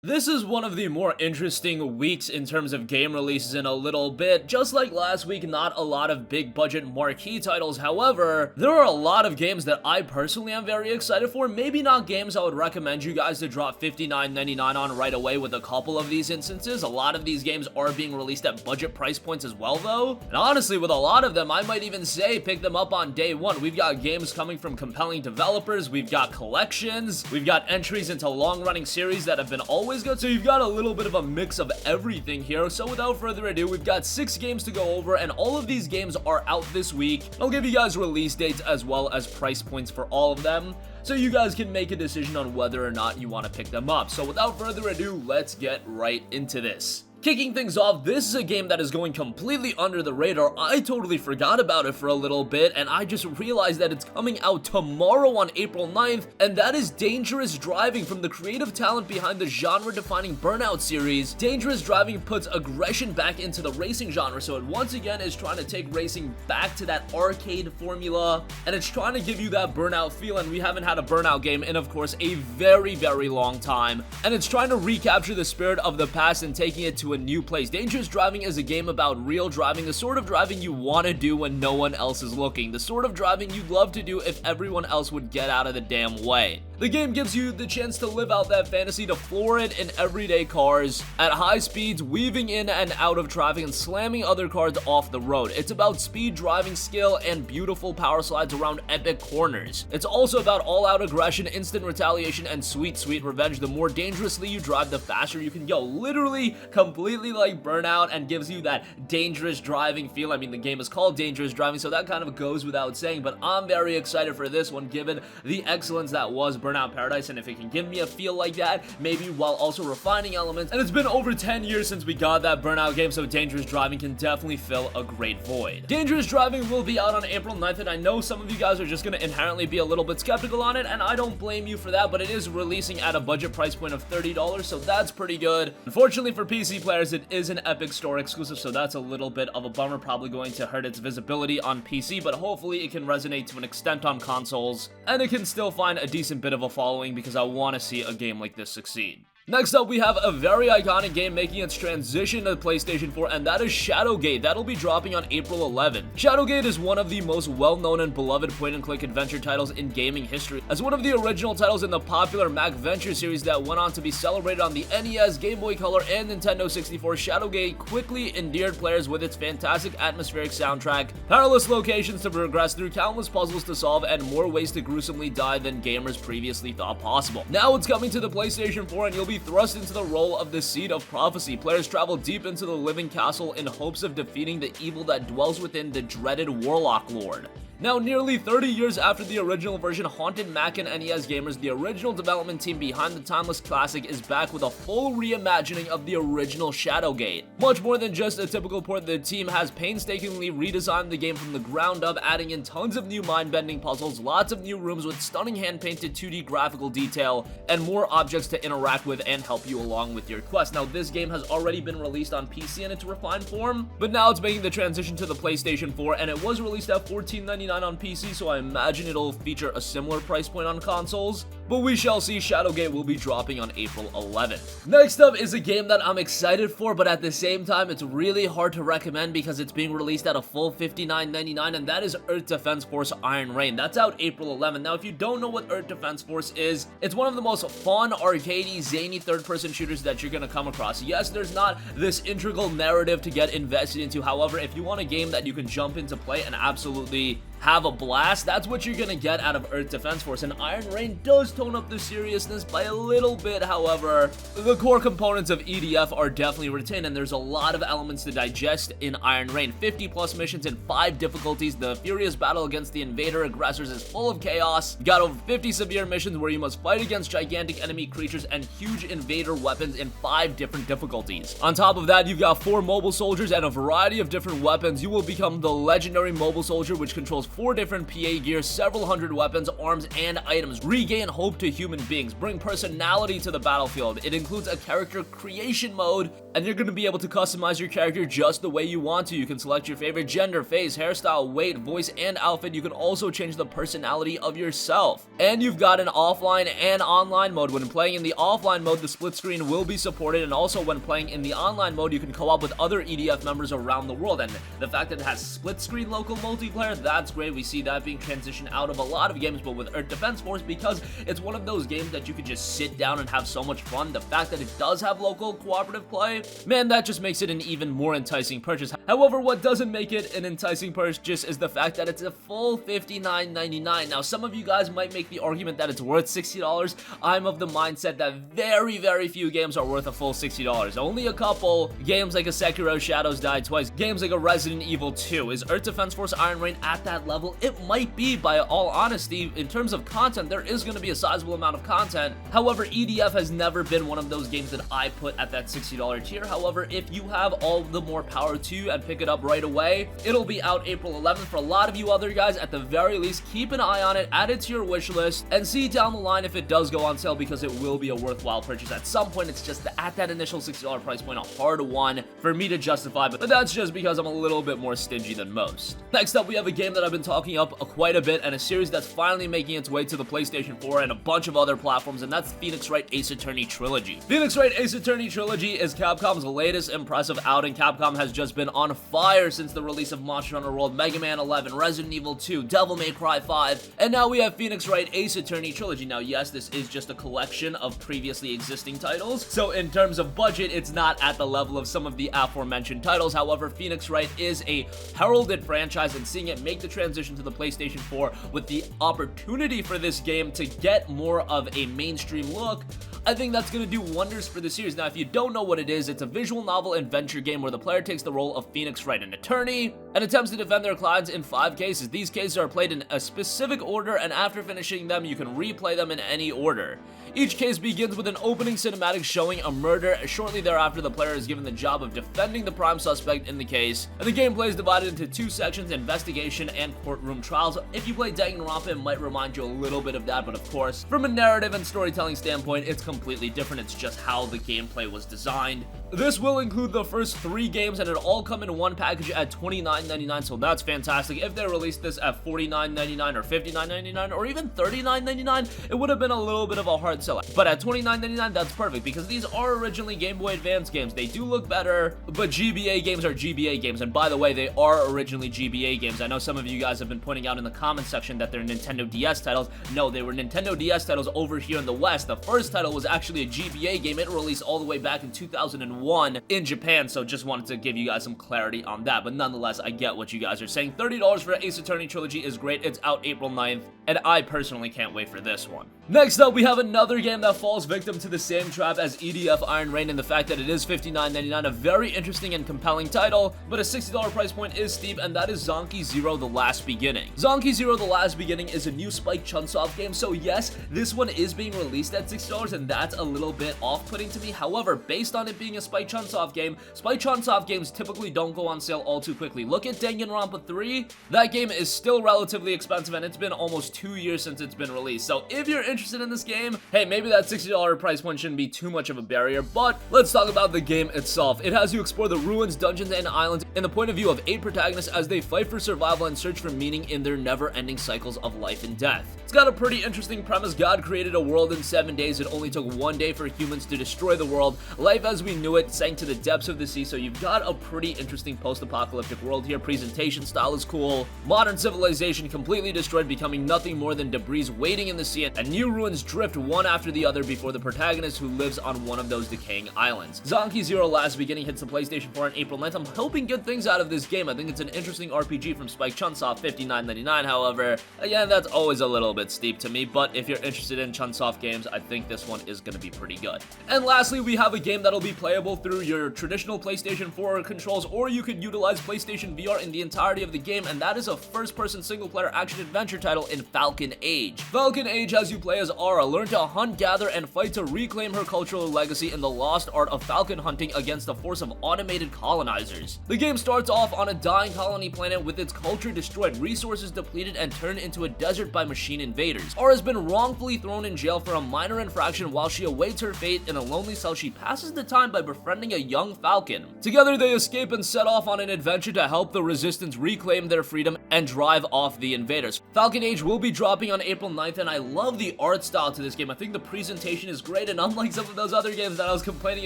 This is one of the more interesting weeks in terms of game releases in a little bit. Just like last week, not a lot of big budget marquee titles. However, there are a lot of games that I personally am very excited for. Maybe not games I would recommend you guys to drop $59.99 on right away with a couple of these instances. A lot of these games are being released at budget price points as well though. And honestly, with a lot of them, I might even say pick them up on day one. We've got games coming from compelling developers. We've got collections. We've got entries into long-running series that have been always good, so you've got a little bit of a mix of everything here. So without further ado, we've got 6 games to go over, and all of these games are out this week. I'll give you guys release dates as well as price points for all of them, so you guys can make a decision on whether or not you want to pick them up. So without further ado, let's get right into this. Kicking things off, this is a game that is going completely under the radar. I totally forgot about it for a little bit, and I just realized that it's coming out tomorrow on April 9th, and that is Dangerous Driving from the creative talent behind the genre-defining Burnout series. Dangerous Driving puts aggression back into the racing genre, so it once again is trying to take racing back to that arcade formula, and it's trying to give you that Burnout feel, and we haven't had a Burnout game in, of course, a very, very long time, and it's trying to recapture the spirit of the past and taking it to a new place. Dangerous Driving is a game about real driving, the sort of driving you want to do when no one else is looking, the sort of driving you'd love to do if everyone else would get out of the damn way. The game gives you the chance to live out that fantasy, to floor it in everyday cars at high speeds, weaving in and out of traffic and slamming other cars off the road. It's about speed, driving skill, and beautiful power slides around epic corners. It's also about all-out aggression, instant retaliation, and sweet, sweet revenge. The more dangerously you drive, the faster you can go. Literally, completely like Burnout, and gives you that dangerous driving feel. I mean, the game is called Dangerous Driving, so that kind of goes without saying, but I'm very excited for this one given the excellence that was Burnout Paradise, and if it can give me a feel like that, maybe while also refining elements. And it's been over 10 years since we got that Burnout game, so Dangerous Driving can definitely fill a great void. Dangerous Driving will be out on April 9th, and I know some of you guys are just going to inherently be a little bit skeptical on it, and I don't blame you for that, but it is releasing at a budget price point of $30, so that's pretty good. Unfortunately for PC players, it is an Epic Store exclusive, so that's a little bit of a bummer, probably going to hurt its visibility on PC, but hopefully it can resonate to an extent on consoles, and it can still find a decent bit of a following because I want to see a game like this succeed. Next up, we have a very iconic game making its transition to PlayStation 4, and that is Shadowgate. That'll be dropping on April 11. Shadowgate is one of the most well-known and beloved point-and-click adventure titles in gaming history. As one of the original titles in the popular Mac Venture series that went on to be celebrated on the NES, Game Boy Color, and Nintendo 64, Shadowgate quickly endeared players with its fantastic atmospheric soundtrack, perilous locations to progress through, countless puzzles to solve, and more ways to gruesomely die than gamers previously thought possible. Now it's coming to the PlayStation 4, and you'll be thrust into the role of the Seed of Prophecy. Players travel deep into the living castle in hopes of defeating the evil that dwells within the dreaded Warlock Lord. Now, nearly 30 years after the original version, haunted Mac and NES gamers, the original development team behind the timeless classic is back with a full reimagining of the original Shadowgate. Much more than just a typical port, the team has painstakingly redesigned the game from the ground up, adding in tons of new mind-bending puzzles, lots of new rooms with stunning hand-painted 2D graphical detail, and more objects to interact with and help you along with your quest. Now, this game has already been released on PC in its refined form, but now it's making the transition to the PlayStation 4, and it was released at $14.99 on PC, so I imagine it'll feature a similar price point on consoles, but we shall see. Shadowgate will be dropping on April 11th. Next up is a game that I'm excited for, but at the same time, it's really hard to recommend because it's being released at a full $59.99, and that is Earth Defense Force Iron Rain. That's out April 11th. Now, if you don't know what Earth Defense Force is, it's one of the most fun, arcadey, zany third-person shooters that you're gonna come across. Yes, there's not this integral narrative to get invested into. However, if you want a game that you can jump into play and absolutely have a blast, that's what you're gonna get out of Earth Defense Force. And Iron Rain does tone up the seriousness by a little bit. However, the core components of EDF are definitely retained, and there's a lot of elements to digest in Iron Rain. 50 plus missions in 5 difficulties. The furious battle against the invader aggressors is full of chaos. You got over 50 severe missions where you must fight against gigantic enemy creatures and huge invader weapons in 5 different difficulties. On top of that, you've got 4 mobile soldiers and a variety of different weapons. You will become the legendary mobile soldier, which controls 4 different PA gears, several hundred weapons, arms, and items. Regain hope to human beings, bring personality to the battlefield. It includes a character creation mode, and you're going to be able to customize your character just the way you want to. You can select your favorite gender, face, hairstyle, weight, voice, and outfit. You can also change the personality of yourself. And you've got an offline and online mode. When playing in the offline mode, the split screen will be supported, and also when playing in the online mode, you can co-op with other EDF members around the world. And the fact that it has split screen local multiplayer, that's great. We see that being transitioned out of a lot of games, but with Earth Defense Force, because it's one of those games that you could just sit down and have so much fun, the fact that it does have local cooperative play, man, that just makes it an even more enticing purchase. However, what doesn't make it an enticing purchase is the fact that it's a full $59.99. Now, some of you guys might make the argument that it's worth $60. I'm of the mindset that very, very few games are worth a full $60. Only a couple. Games like a Sekiro Shadows Die Twice, games like a Resident Evil 2. Is Earth Defense Force Iron Rain at that level? It might be, by all honesty. In terms of content, there is going to be a sizable amount of content. However, EDF has never been one of those games that I put at that $60 tier. However, if you have all the more power to you and pick it up right away, it'll be out April 11th. For a lot of you other guys, at the very least, keep an eye on it, add it to your wish list, and see down the line if it does go on sale, because it will be a worthwhile purchase at some point. It's just at that initial $60 price point, a hard one for me to justify, but that's just because I'm a little bit more stingy than most. Next up, we have a game that I've been talking up quite a bit, and a series that's finally making its way to the PlayStation 4 and a bunch of other platforms, and that's Phoenix Wright Ace Attorney Trilogy. Phoenix Wright Ace Attorney Trilogy is Capcom's latest impressive outing. Capcom has just been on fire since the release of Monster Hunter World, Mega Man 11, Resident Evil 2, Devil May Cry 5, and now we have Phoenix Wright Ace Attorney Trilogy. Now, yes, this is just a collection of previously existing titles, so in terms of budget, it's not at the level of some of the aforementioned titles. However, Phoenix Wright is a heralded franchise, and seeing it make the transition to the PlayStation 4 with the opportunity for this game to get more of a mainstream look, I think that's going to do wonders for the series. Now, if you don't know what it is, it's a visual novel adventure game where the player takes the role of Phoenix Wright, an attorney, and attempts to defend their clients in 5 cases. These cases are played in a specific order, and after finishing them, you can replay them in any order. Each case begins with an opening cinematic showing a murder. Shortly thereafter, the player is given the job of defending the prime suspect in the case, and the gameplay is divided into 2 sections, investigation and courtroom trials. If you play Danganronpa, it might remind you a little bit of that, but of course, from a narrative and storytelling standpoint, it's completely different. It's just how the gameplay was designed. This will include the first 3 games, and it'll all come in one package at $29.99, so that's fantastic. If they released this at $49.99 or $59.99 or even $39.99, it would have been a little bit of a hard sell. But at $29.99, that's perfect, because these are originally Game Boy Advance games. They do look better, but GBA games are GBA games, and by the way, they are originally GBA games. I know some of you guys have been pointing out in the comment section that they're Nintendo DS titles. No, they were Nintendo DS titles over here in the West. The first title was actually a GBA game. It released all the way back in 2001 in Japan, so just wanted to give you guys some clarity on that. But nonetheless, I get what you guys are saying. $30 for Ace Attorney Trilogy is great. It's out April 9th, and I personally can't wait for this one. Next up, we have another game that falls victim to the same trap as EDF Iron Rain, and the fact that it is $59.99, a very interesting and compelling title, but a $60 price point is steep, and that is Zonkey Zero The Last Beginning. Zonkey Zero The Last Beginning is a new Spike Chunsoft game, so yes, this one is being released at $60, and that's a little bit off-putting to me. However, based on it being a Spike Chunsoft game, Spike Chunsoft games typically don't go on sale all too quickly. Look at Danganronpa 3, that game is still relatively expensive, and it's been almost 2 years since it's been released. So if you're interested in this game, hey, maybe that $60 price point shouldn't be too much of a barrier. But let's talk about the game itself. It has you explore the ruins, dungeons, and islands in the point of view of 8 protagonists as they fight for survival and search for meaning in their never-ending cycles of life and death. It's got a pretty interesting premise. God created a world in 7 days. It only took 1 day for humans to destroy the world. Life as we knew it sank to the depths of the sea, so you've got a pretty interesting post-apocalyptic world here. Presentation style is cool. Modern civilization completely destroyed, becoming nothing more than debris waiting in the sea, and new ruins drift one after the other before the protagonist, who lives on one of those decaying islands. Zonkey Zero Last Beginning hits the PlayStation 4 on April 9th. I'm hoping good things out of this game. I think it's an interesting RPG from Spike Chunsoft, $59.99. However, again, that's always a little bit steep to me, but if you're interested in Chunsoft games, I think this one is going to be pretty good. And lastly, we have a game that'll be playable through your traditional PlayStation 4 controls, or you could utilize PlayStation VR in the entirety of the game, and that is a first-person single-player action-adventure title in Falcon Age. Falcon Age has you play as Ara, learn to hunt, gather, and fight to reclaim her cultural legacy in the lost art of falcon hunting against a force of automated colonizers. The game starts off on a dying colony planet with its culture destroyed, resources depleted, and turned into a desert by machine invaders. Ara has been wrongfully thrown in jail for a minor infraction. While she awaits her fate in a lonely cell, she passes the time by befriending a young falcon. Together they escape and set off on an adventure to help the resistance reclaim their freedom and drive off the invaders. Falcon Age will be dropping on April 9th, and I love the art style to this game. I think the presentation is great, and unlike some of those other games that I was complaining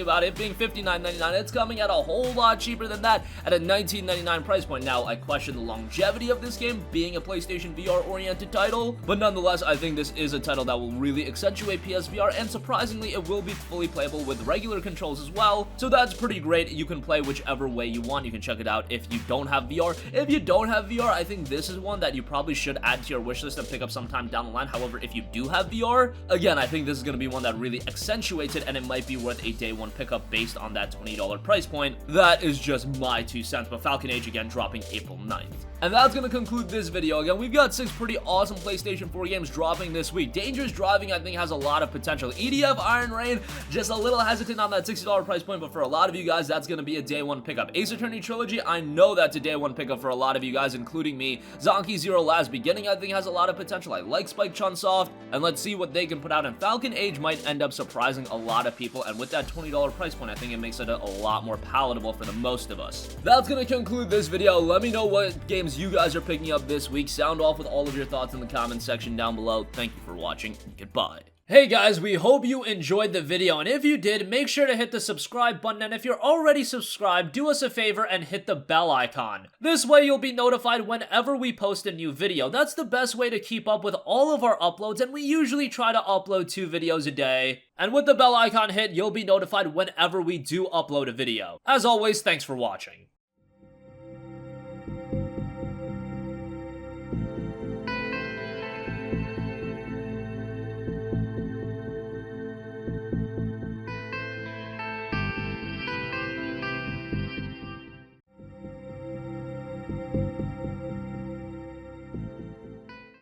about it being $59.99, it's coming at a whole lot cheaper than that at a $19.99 price point. Now, I question the longevity of this game being a PlayStation VR oriented title, but nonetheless, I think this is a title that will really accentuate PSVR, and surprisingly, it will be fully playable with regular controls as well, so that's pretty great. You can play whichever way you want. You can check it out if you don't have VR. If you don't have VR, I think this is one that you probably should add to your wishlist and pick up sometime down the line. However, if you do have VR, again, I think this is going to be one that really accentuates it, and it might be worth a day one pickup based on that $20 price point. That is just my 2 cents, but Falcon Age, again, dropping April 9th. And that's going to conclude this video. Again, we've got 6 pretty awesome PlayStation 4 games dropping this week. Dangerous Driving, I think, has a lot of potential. EDF Iron Rain, just a little hesitant on that $60 price point, but for a lot of you guys, that's going to be a day one pickup. Ace Attorney Trilogy, I know that's a day one pickup for a lot of you guys, including me. Zonkey Zero Last Beginning, I think, has a lot of potential. I like Spike Chunsoft, and let's see what they can put out. And Falcon Age might end up surprising a lot of people, and with that $20 price point, I think it makes it a lot more palatable for the most of us. That's going to conclude this video. Let me know what games you guys are picking up this week. Sound off with all of your thoughts in the comment section down below. Thank you for watching. Goodbye. Hey guys, we hope you enjoyed the video, and if you did, make sure to hit the subscribe button, and if you're already subscribed, do us a favor and hit the bell icon. This way you'll be notified whenever we post a new video. That's the best way to keep up with all of our uploads, and we usually try to upload 2 videos a day. And with the bell icon hit, you'll be notified whenever we do upload a video. As always, thanks for watching.